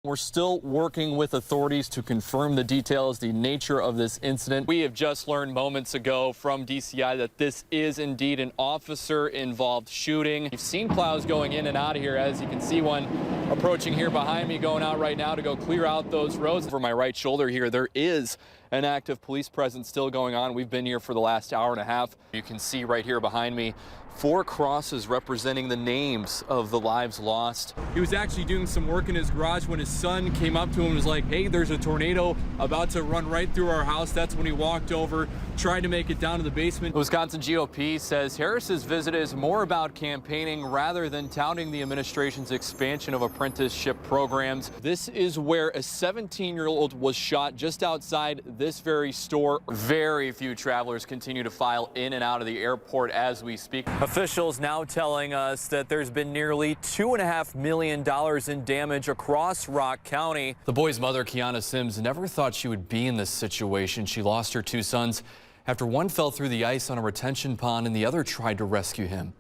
We're still working with authorities to confirm the details, the nature of this incident. We have just learned moments ago from DCI that this is indeed an officer-involved shooting. You've seen plows going in and out of here, as you can see one approaching here behind me, going out right now to go clear out those roads. For my right shoulder here, there is an active police presence still going on. We've been here for the last hour and a half. You can see right here behind me 4 crosses representing the names of the lives lost. He was actually doing some work in his garage when his son came up to him and was like, hey, there's a tornado about to run right through our house. That's when he walked over, tried to make it down to the basement. The Wisconsin GOP says Harris's visit is more about campaigning rather than touting the administration's expansion of apprenticeship programs. This is where a 17-year-old was shot just outside this very store. Very few travelers continue to file in and out of the airport as we speak. Officials now telling us that there's been nearly $2.5 million in damage across Rock County. The boy's mother, Kiana Sims, never thought she would be in this situation. She lost her 2 sons after one fell through the ice on a retention pond and the other tried to rescue him.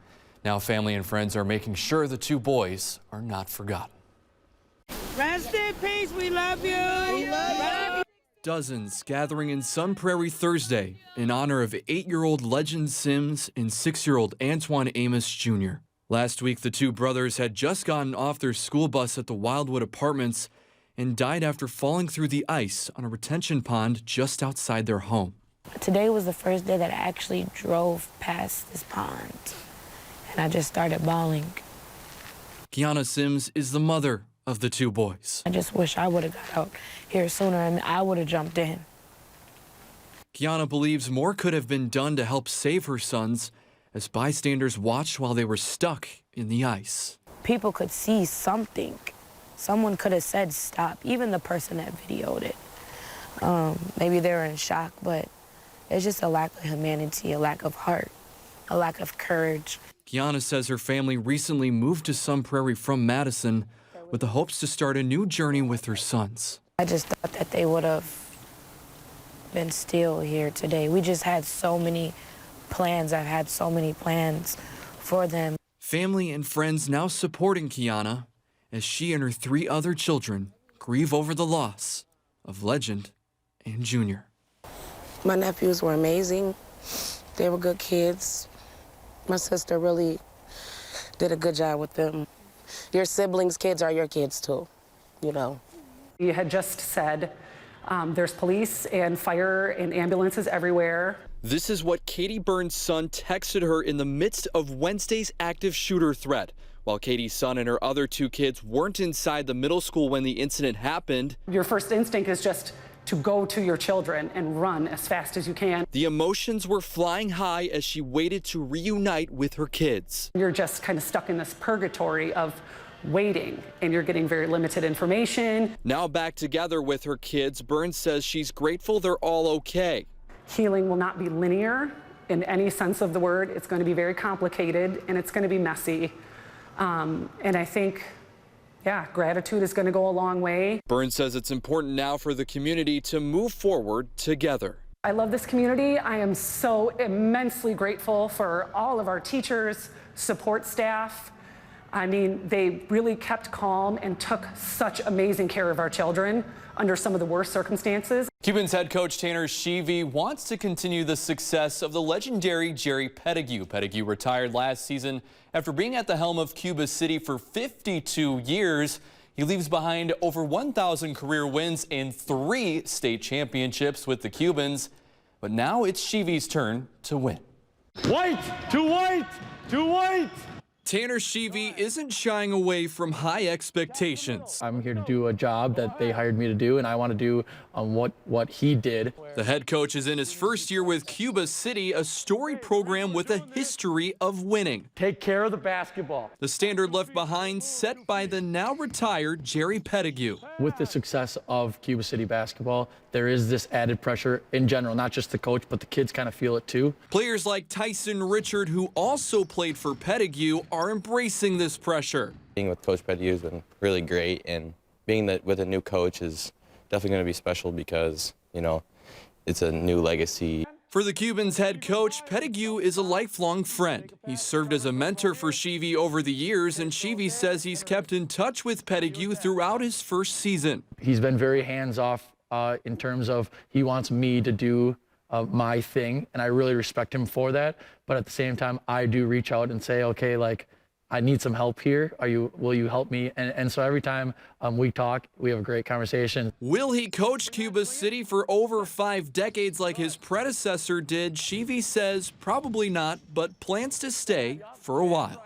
Now family and friends are making sure the 2 boys are not forgotten. Rest in peace, we love you. We love you. Dozens gathering in Sun Prairie Thursday in honor of 8-year-old Legend Sims and 6-year-old Antoine Amos Jr. Last week, the 2 brothers had just gotten off their school bus at the Wildwood Apartments and died after falling through the ice on a retention pond just outside their home. Today was the first day that I actually drove past this pond, and I just started bawling. Kiana Sims is the mother of the 2 boys. I just wish I would have got out here sooner and I would have jumped in. Kiana believes more could have been done to help save her sons as bystanders watched while they were stuck in the ice. People could see something. Someone could have said stop, even the person that videoed it. Maybe they were in shock, but it's just a lack of humanity, a lack of heart, a lack of courage. Kiana says her family recently moved to Sun Prairie from Madison with the hopes to start a new journey with her sons. I just thought that they would have been still here today. We just had so many plans. I've had so many plans for them. Family and friends now supporting Kiana as she and her 3 other children grieve over the loss of Legend and Junior. My nephews were amazing. They were good kids. My sister really did a good job with them. Your siblings' kids are your kids too, you know. You had just said there's police and fire and ambulances everywhere. This is what Katie Burns' son texted her in the midst of Wednesday's active shooter threat. While Katie's son and her other 2 kids weren't inside the middle school when the incident happened, Your first instinct is just to go to your children and run as fast as you can. the emotions were flying high as she waited to reunite with her kids. You're just kind of stuck in this purgatory of waiting, and you're getting very limited information. Now back together with her kids, Burns says she's grateful they're all okay. Healing will not be linear in any sense of the word. It's going to be very complicated, and it's going to be messy. And I think, yeah, gratitude is going to go a long way. Burns says it's important now for the community to move forward together. I love this community. I am so immensely grateful for all of our teachers, support staff. I mean, they really kept calm and took such amazing care of our children under some of the worst circumstances. Cubans head coach Tanner Sheevy wants to continue the success of the legendary Jerry Pettigrew. Pettigrew retired last season after being at the helm of Cuba City for 52 years. He leaves behind over 1,000 career wins and 3 state championships with the Cubans. But now it's Sheevy's turn to win. White to white to white. Tanner Sheevy isn't shying away from high expectations. I'm here to do a job that they hired me to do, and I want to do what he did. The head coach is in his first year with Cuba City, a storied program with a history of winning. Take care of the basketball. The standard left behind set by the now retired Jerry Pettigrew. With the success of Cuba City basketball, there is this added pressure in general, not just the coach, but the kids kind of feel it too. Players like Tyson Richard, who also played for Pettigrew, are embracing this pressure. Being with Coach Pettigrew has been really great, and being with a new coach is definitely going to be special because, you know, it's a new legacy. For the Cubans' head coach, Pettigrew is a lifelong friend. He's served as a mentor for Shivy over the years, and Shivy says he's kept in touch with Pettigrew throughout his first season. He's been very hands-off in terms of he wants me to do my thing, and I really respect him for that. But at the same time, I do reach out and say, okay, like, I need some help here. Will you help me? And so every time we talk, we have a great conversation. Will he coach Cuba City for over 5 decades like his predecessor did? Shivy says probably not, but plans to stay for a while.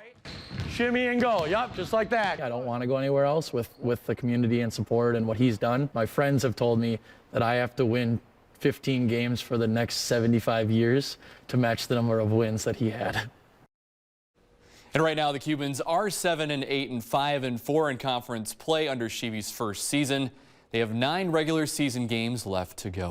Shimmy and go. Yep, just like that. I don't want to go anywhere else with the community and support and what he's done. My friends have told me that I have to win 15 games for the next 75 years to match the number of wins that he had. And right now, the Cubans are 7-8 and 5-4 in conference play under Shivy's first season. They have 9 regular season games left to go.